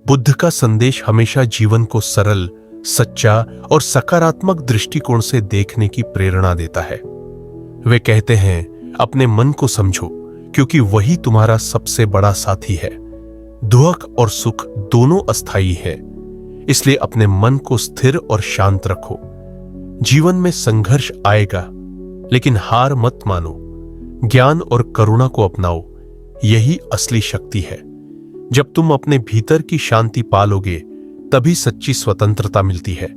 बुद्ध का संदेश हमेशा जीवन को सरल, सच्चा और सकारात्मक दृष्टिकोण से देखने की प्रेरणा देता है। वे कहते हैं, अपने मन को समझो, क्योंकि वही तुम्हारा सबसे बड़ा साथी है। दुख और सुख दोनों अस्थायी है, इसलिए अपने मन को स्थिर और शांत रखो। जीवन में संघर्ष आएगा, लेकिन हार मत मानो। ज्ञान और करुणा को अपनाओ, यही असली शक्ति है। जब तुम अपने भीतर की शांति पालोगे, तभी सच्ची स्वतंत्रता मिलती है।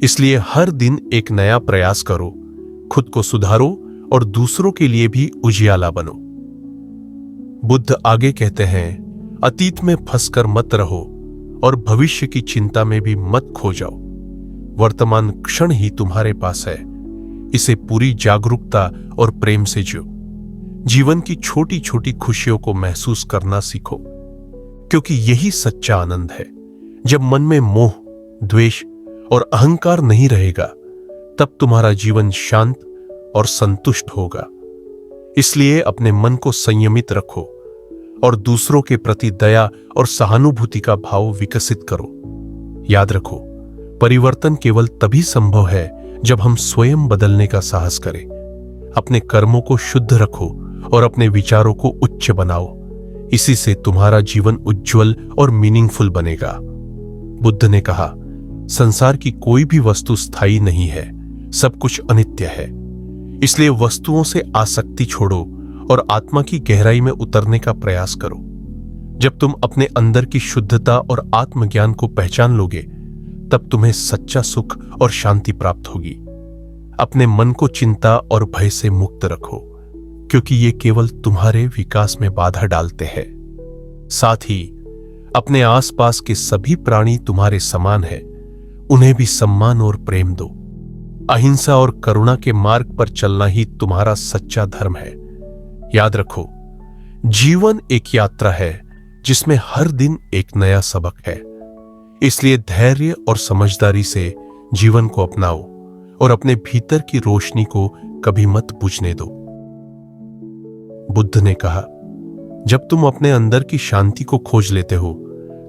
इसलिए हर दिन एक नया प्रयास करो, खुद को सुधारो और दूसरों के लिए भी उजियाला बनो। बुद्ध आगे कहते हैं, अतीत में फंसकर मत रहो और भविष्य की चिंता में भी मत खो जाओ। वर्तमान क्षण ही तुम्हारे पास है, इसे पूरी जागरूकता और प्रेम से जियो। जीवन की छोटी छोटी खुशियों को महसूस करना सीखो, क्योंकि यही सच्चा आनंद है। जब मन में मोह, द्वेष और अहंकार नहीं रहेगा, तब तुम्हारा जीवन शांत और संतुष्ट होगा। इसलिए अपने मन को संयमित रखो और दूसरों के प्रति दया और सहानुभूति का भाव विकसित करो। याद रखो, परिवर्तन केवल तभी संभव है जब हम स्वयं बदलने का साहस करें। अपने कर्मों को शुद्ध रखो और अपने विचारों को उच्च बनाओ। इसी से तुम्हारा जीवन उज्जवल और मीनिंगफुल बनेगा। बुद्ध ने कहा, संसार की कोई भी वस्तु स्थायी नहीं है, सब कुछ अनित्य है। इसलिए वस्तुओं से आसक्ति छोड़ो और आत्मा की गहराई में उतरने का प्रयास करो। जब तुम अपने अंदर की शुद्धता और आत्मज्ञान को पहचान लोगे, तब तुम्हें सच्चा सुख और शांति प्राप्त होगी। अपने मन को चिंता और भय से मुक्त रखो, क्योंकि ये केवल तुम्हारे विकास में बाधा डालते हैं। साथ ही अपने आसपास के सभी प्राणी तुम्हारे समान हैं, उन्हें भी सम्मान और प्रेम दो। अहिंसा और करुणा के मार्ग पर चलना ही तुम्हारा सच्चा धर्म है। याद रखो, जीवन एक यात्रा है जिसमें हर दिन एक नया सबक है। इसलिए धैर्य और समझदारी से जीवन को अपनाओ और अपने भीतर की रोशनी को कभी मत बुझने दो। बुद्ध ने कहा, जब तुम अपने अंदर की शांति को खोज लेते हो,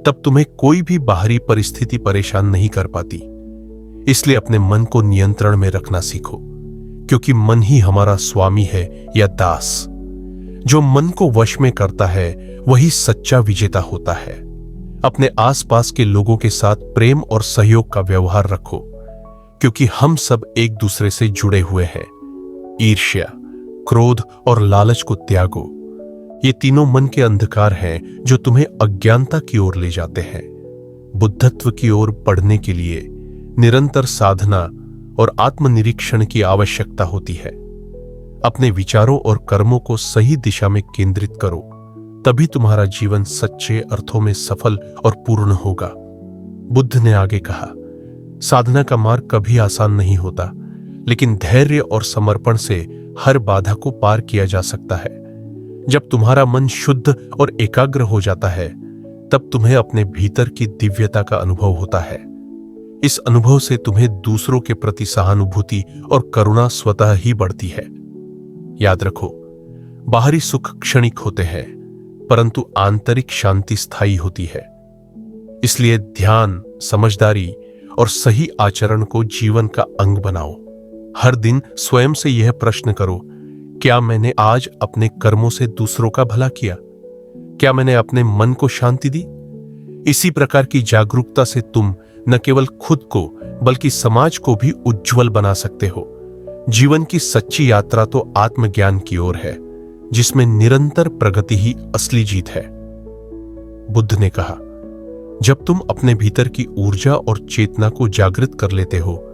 तब तुम्हें कोई भी बाहरी परिस्थिति परेशान नहीं कर पाती। इसलिए अपने मन को नियंत्रण में रखना सीखो, क्योंकि मन ही हमारा स्वामी है या दास। जो मन को वश में करता है, वही सच्चा विजेता होता है। अपने आसपास के लोगों के साथ प्रेम और सहयोग का व्यवहार रखो, क्योंकि हम सब एक दूसरे से जुड़े हुए हैं। ईर्ष्या, क्रोध और लालच को त्यागो। ये तीनों मन के अंधकार हैं जो तुम्हें अज्ञानता की ओर ले जाते हैं। बुद्धत्व की ओर बढ़ने के लिए निरंतर साधना और आत्मनिरीक्षण की आवश्यकता होती है। अपने विचारों और कर्मों को सही दिशा में केंद्रित करो, तभी तुम्हारा जीवन सच्चे अर्थों में सफल और पूर्ण होगा। बुद्ध ने आगे कहा, साधना का मार्ग कभी आसान नहीं होता, लेकिन धैर्य और समर्पण से हर बाधा को पार किया जा सकता है। जब तुम्हारा मन शुद्ध और एकाग्र हो जाता है, तब तुम्हें अपने भीतर की दिव्यता का अनुभव होता है। इस अनुभव से तुम्हें दूसरों के प्रति सहानुभूति और करुणा स्वतः ही बढ़ती है। याद रखो, बाहरी सुख क्षणिक होते हैं, परंतु आंतरिक शांति स्थायी होती है। इसलिए ध्यान, समझदारी और सही आचरण को जीवन का अंग बनाओ। हर दिन स्वयं से यह प्रश्न करो, क्या मैंने आज अपने कर्मों से दूसरों का भला किया? क्या मैंने अपने मन को शांति दी? इसी प्रकार की जागरूकता से तुम न केवल खुद को बल्कि समाज को भी उज्जवल बना सकते हो। जीवन की सच्ची यात्रा तो आत्मज्ञान की ओर है, जिसमें निरंतर प्रगति ही असली जीत है। बुद्ध ने कहा, जब तुम अपने भीतर की ऊर्जा और चेतना को जागृत कर लेते हो,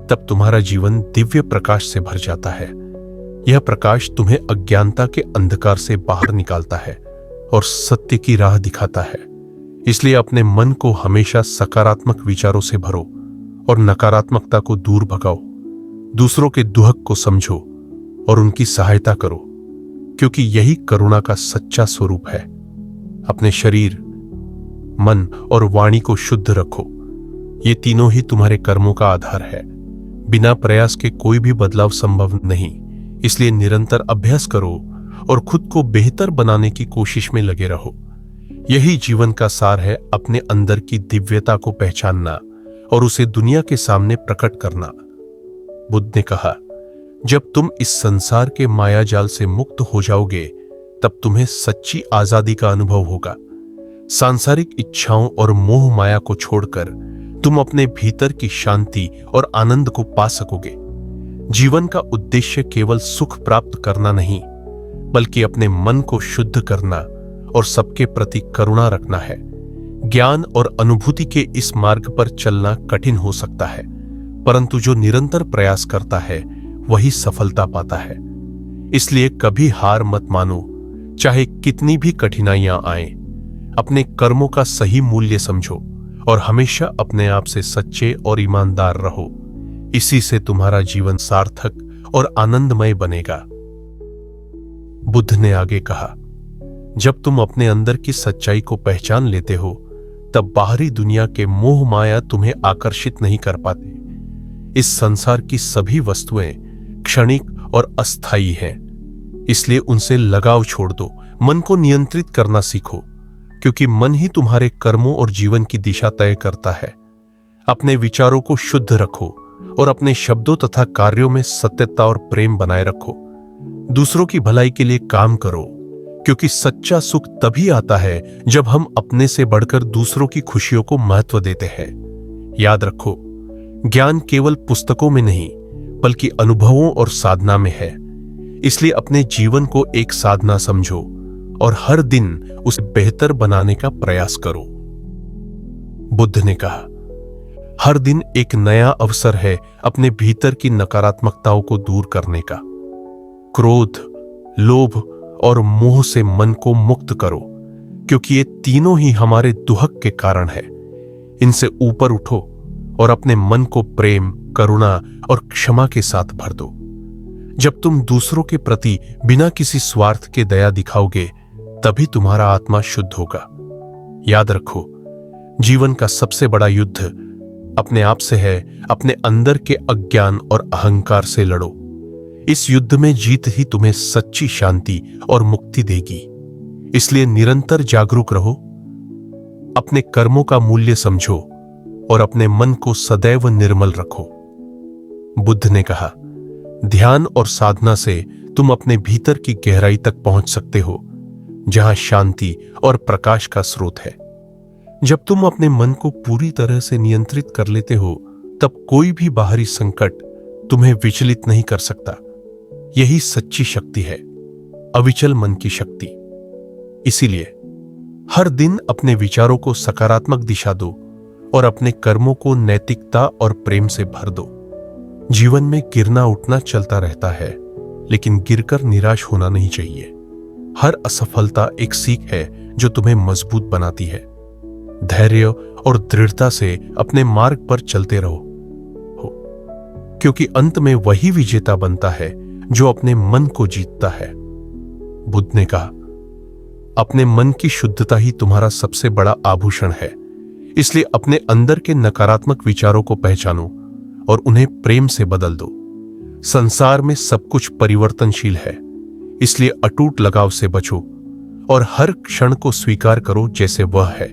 तब तुम्हारा जीवन दिव्य प्रकाश से भर जाता है। यह प्रकाश तुम्हें अज्ञानता के अंधकार से बाहर निकालता है और सत्य की राह दिखाता है। इसलिए अपने मन को हमेशा सकारात्मक विचारों से भरो और नकारात्मकता को दूर भगाओ। दूसरों के दुख को समझो और उनकी सहायता करो, क्योंकि यही करुणा का सच्चा स्वरूप है। अपने शरीर, मन और वाणी को शुद्ध रखो। ये तीनों ही तुम्हारे कर्मों का आधार है। बिना प्रयास के कोई भी बदलाव संभव नहीं। इसलिए निरंतर अभ्यास करो और खुद को बेहतर बनाने की कोशिश में लगे रहो। यही जीवन का सार है, अपने अंदर की दिव्यता को पहचानना और उसे दुनिया के सामने प्रकट करना। बुद्ध ने कहा, जब तुम इस संसार के मायाजाल से मुक्त हो जाओगे तब तुम्हें सच्ची आजादी का अनुभव होगा। सांसारिक इच्छाओं और मोह माया को छोड़कर तुम अपने भीतर की शांति और आनंद को पा सकोगे। जीवन का उद्देश्य केवल सुख प्राप्त करना नहीं, बल्कि अपने मन को शुद्ध करना और सबके प्रति करुणा रखना है। ज्ञान और अनुभूति के इस मार्ग पर चलना कठिन हो सकता है, परंतु जो निरंतर प्रयास करता है वही सफलता पाता है। इसलिए कभी हार मत मानो, चाहे कितनी भी कठिनाइयां आएं। अपने कर्मों का सही मूल्य समझो और हमेशा अपने आप से सच्चे और ईमानदार रहो। इसी से तुम्हारा जीवन सार्थक और आनंदमय बनेगा। बुद्ध ने आगे कहा, जब तुम अपने अंदर की सच्चाई को पहचान लेते हो तब बाहरी दुनिया के मोह माया तुम्हें आकर्षित नहीं कर पाते। इस संसार की सभी वस्तुएं क्षणिक और अस्थायी हैं, इसलिए उनसे लगाव छोड़ दो। मन को नियंत्रित करना सीखो, क्योंकि मन ही तुम्हारे कर्मों और जीवन की दिशा तय करता है। अपने विचारों को शुद्ध रखो और अपने शब्दों तथा कार्यों में सत्यता और प्रेम बनाए रखो। दूसरों की भलाई के लिए काम करो, क्योंकि सच्चा सुख तभी आता है जब हम अपने से बढ़कर दूसरों की खुशियों को महत्व देते हैं। याद रखो, ज्ञान केवल पुस्तकों में नहीं बल्कि अनुभवों और साधना में है। इसलिए अपने जीवन को एक साधना समझो और हर दिन उसे बेहतर बनाने का प्रयास करो। बुद्ध ने कहा, हर दिन एक नया अवसर है अपने भीतर की नकारात्मकताओं को दूर करने का। क्रोध, लोभ और मोह से मन को मुक्त करो, क्योंकि ये तीनों ही हमारे दुहक के कारण है। इनसे ऊपर उठो और अपने मन को प्रेम, करुणा और क्षमा के साथ भर दो। जब तुम दूसरों के प्रति बिना किसी स्वार्थ के दया दिखाओगे तभी तुम्हारा आत्मा शुद्ध होगा। याद रखो, जीवन का सबसे बड़ा युद्ध अपने आप से है। अपने अंदर के अज्ञान और अहंकार से लड़ो। इस युद्ध में जीत ही तुम्हें सच्ची शांति और मुक्ति देगी। इसलिए निरंतर जागरूक रहो, अपने कर्मों का मूल्य समझो और अपने मन को सदैव निर्मल रखो। बुद्ध ने कहा, ध्यान और साधना से तुम अपने भीतर की गहराई तक पहुंच सकते हो, जहां शांति और प्रकाश का स्रोत है। जब तुम अपने मन को पूरी तरह से नियंत्रित कर लेते हो तब कोई भी बाहरी संकट तुम्हें विचलित नहीं कर सकता। यही सच्ची शक्ति है, अविचल मन की शक्ति। इसीलिए हर दिन अपने विचारों को सकारात्मक दिशा दो और अपने कर्मों को नैतिकता और प्रेम से भर दो। जीवन में गिरना उठना चलता रहता है, लेकिन गिरकर निराश होना नहीं चाहिए। हर असफलता एक सीख है जो तुम्हें मजबूत बनाती है। धैर्य और दृढ़ता से अपने मार्ग पर चलते रहो, क्योंकि अंत में वही विजेता बनता है जो अपने मन को जीतता है। बुद्ध ने कहा, अपने मन की शुद्धता ही तुम्हारा सबसे बड़ा आभूषण है। इसलिए अपने अंदर के नकारात्मक विचारों को पहचानो और उन्हें प्रेम से बदल दो। संसार में सब कुछ परिवर्तनशील है, इसलिए अटूट लगाव से बचो और हर क्षण को स्वीकार करो जैसे वह है।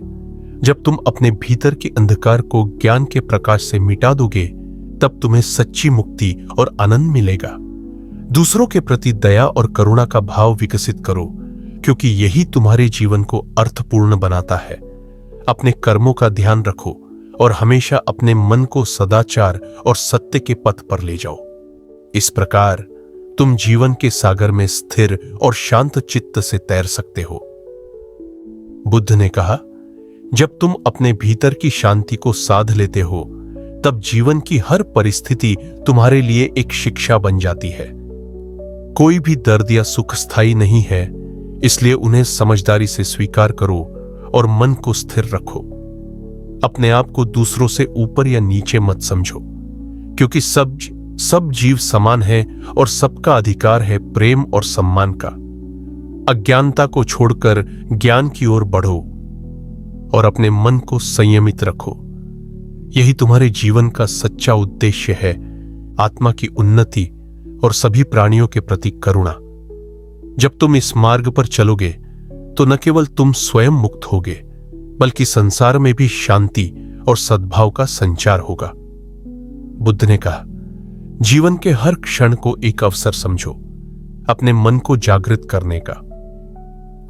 जब तुम अपने भीतर के अंधकार को ज्ञान के प्रकाश से मिटा दोगे तब तुम्हें सच्ची मुक्ति और आनंद मिलेगा। दूसरों के प्रति दया और करुणा का भाव विकसित करो, क्योंकि यही तुम्हारे जीवन को अर्थपूर्ण बनाता है। अपने कर्मों का ध्यान रखो और हमेशा अपने मन को सदाचार और सत्य के पथ पर ले जाओ। इस प्रकार तुम जीवन के सागर में स्थिर और शांत चित्त से तैर सकते हो। बुद्ध ने कहा, जब तुम अपने भीतर की शांति को साध लेते हो तब जीवन की हर परिस्थिति तुम्हारे लिए एक शिक्षा बन जाती है। कोई भी दर्द या सुख स्थायी नहीं है, इसलिए उन्हें समझदारी से स्वीकार करो और मन को स्थिर रखो। अपने आप को दूसरों से ऊपर या नीचे मत समझो, क्योंकि सब जीव समान है और सबका अधिकार है प्रेम और सम्मान का। अज्ञानता को छोड़कर ज्ञान की ओर बढ़ो और अपने मन को संयमित रखो। यही तुम्हारे जीवन का सच्चा उद्देश्य है, आत्मा की उन्नति और सभी प्राणियों के प्रति करुणा। जब तुम इस मार्ग पर चलोगे तो न केवल तुम स्वयं मुक्त होगे, बल्कि संसार में भी शांति और सद्भाव का संचार होगा। बुद्ध ने कहा, जीवन के हर क्षण को एक अवसर समझो, अपने मन को जागृत करने का,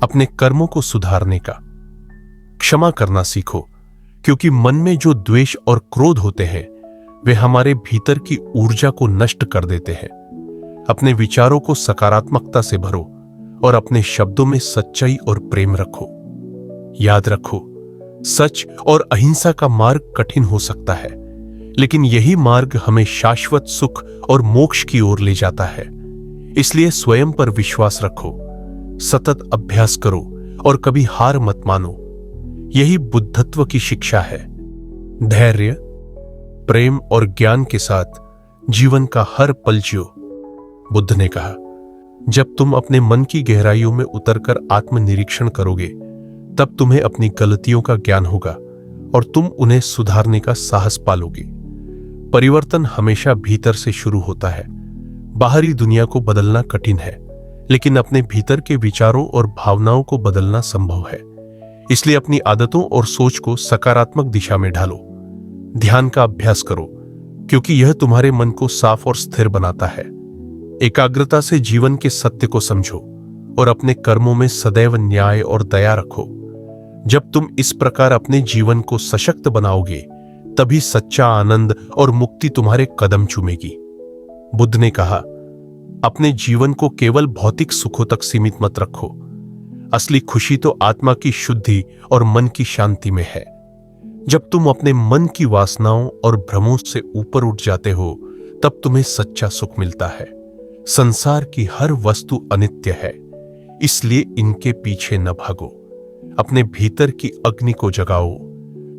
अपने कर्मों को सुधारने का। क्षमा करना सीखो, क्योंकि मन में जो द्वेष और क्रोध होते हैं वे हमारे भीतर की ऊर्जा को नष्ट कर देते हैं। अपने विचारों को सकारात्मकता से भरो और अपने शब्दों में सच्चाई और प्रेम रखो। याद रखो, सच और अहिंसा का मार्ग कठिन हो सकता है, लेकिन यही मार्ग हमें शाश्वत सुख और मोक्ष की ओर ले जाता है। इसलिए स्वयं पर विश्वास रखो, सतत अभ्यास करो और कभी हार मत मानो। यही बुद्धत्व की शिक्षा है। धैर्य, प्रेम और ज्ञान के साथ जीवन का हर पल जियो। बुद्ध ने कहा, जब तुम अपने मन की गहराइयों में उतरकर आत्मनिरीक्षण करोगे, तब तुम्हें अपनी गलतियों का ज्ञान होगा और तुम उन्हें सुधारने का साहस पालोगे। परिवर्तन हमेशा भीतर से शुरू होता है। बाहरी दुनिया को बदलना कठिन है, लेकिन अपने भीतर के विचारों और भावनाओं को बदलना संभव है। इसलिए अपनी आदतों और सोच को सकारात्मक दिशा में ढालो। ध्यान का अभ्यास करो, क्योंकि यह तुम्हारे मन को साफ और स्थिर बनाता है। एकाग्रता से जीवन के सत्य को समझो और अपने कर्मों में सदैव न्याय और दया रखो। जब तुम इस प्रकार अपने जीवन को सशक्त बनाओगे, तभी सच्चा आनंद और मुक्ति तुम्हारे कदम चूमेगी। बुद्ध ने कहा, अपने जीवन को केवल भौतिक सुखों तक सीमित मत रखो। असली खुशी तो आत्मा की शुद्धि और मन की शांति में है। जब तुम अपने मन की वासनाओं और भ्रमों से ऊपर उठ जाते हो, तब तुम्हें सच्चा सुख मिलता है। संसार की हर वस्तु अनित्य है, इसलिए इनके पीछे न भागो। अपने भीतर की अग्नि को जगाओ,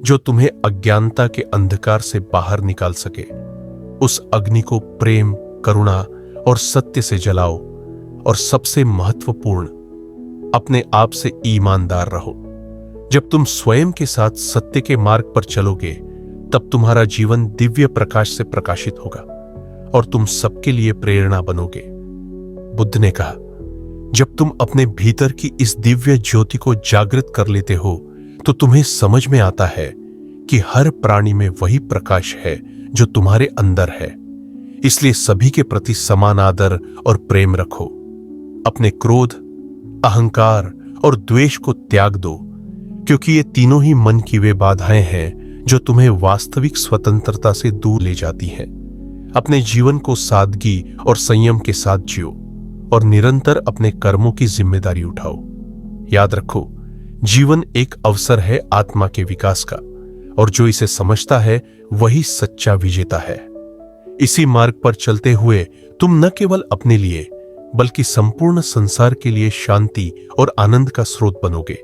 जो तुम्हें अज्ञानता के अंधकार से बाहर निकाल सके। उस अग्नि को प्रेम, करुणा और सत्य से जलाओ, और सबसे महत्वपूर्ण, अपने आप से ईमानदार रहो। जब तुम स्वयं के साथ सत्य के मार्ग पर चलोगे, तब तुम्हारा जीवन दिव्य प्रकाश से प्रकाशित होगा और तुम सबके लिए प्रेरणा बनोगे। बुद्ध ने कहा, जब तुम अपने भीतर की इस दिव्य ज्योति को जागृत कर लेते हो, तो तुम्हें समझ में आता है कि हर प्राणी में वही प्रकाश है जो तुम्हारे अंदर है। इसलिए सभी के प्रति समान आदर और प्रेम रखो। अपने क्रोध, अहंकार और द्वेष को त्याग दो, क्योंकि ये तीनों ही मन की वे बाधाएं हैं जो तुम्हें वास्तविक स्वतंत्रता से दूर ले जाती हैं। अपने जीवन को सादगी और संयम के साथ जियो और निरंतर अपने कर्मों की जिम्मेदारी उठाओ। याद रखो, जीवन एक अवसर है आत्मा के विकास का, और जो इसे समझता है वही सच्चा विजेता है। इसी मार्ग पर चलते हुए तुम न केवल अपने लिए, बल्कि संपूर्ण संसार के लिए शांति और आनंद का स्रोत बनोगे।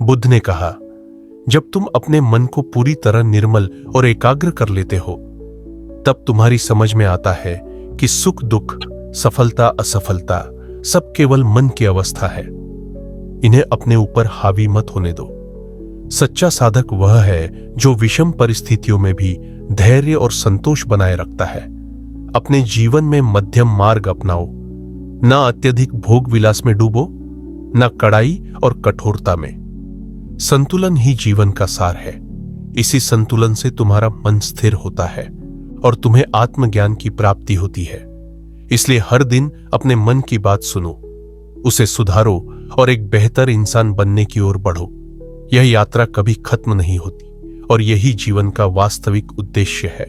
बुद्ध ने कहा, जब तुम अपने मन को पूरी तरह निर्मल और एकाग्र कर लेते हो, तब तुम्हारी समझ में आता है कि सुख दुख, सफलता असफलता सब केवल मन की अवस्था है। इन्हें अपने ऊपर हावी मत होने दो। सच्चा साधक वह है जो विषम परिस्थितियों में भी धैर्य और संतोष बनाए रखता है। अपने जीवन में मध्यम मार्ग अपनाओ, न अत्यधिक भोग विलास में डूबो, न कड़ाई और कठोरता में। संतुलन ही जीवन का सार है। इसी संतुलन से तुम्हारा मन स्थिर होता है और तुम्हें आत्मज्ञान की प्राप्ति होती है। इसलिए हर दिन अपने मन की बात सुनो, उसे सुधारो और एक बेहतर इंसान बनने की ओर बढ़ो। यह यात्रा कभी खत्म नहीं होती और यही जीवन का वास्तविक उद्देश्य है।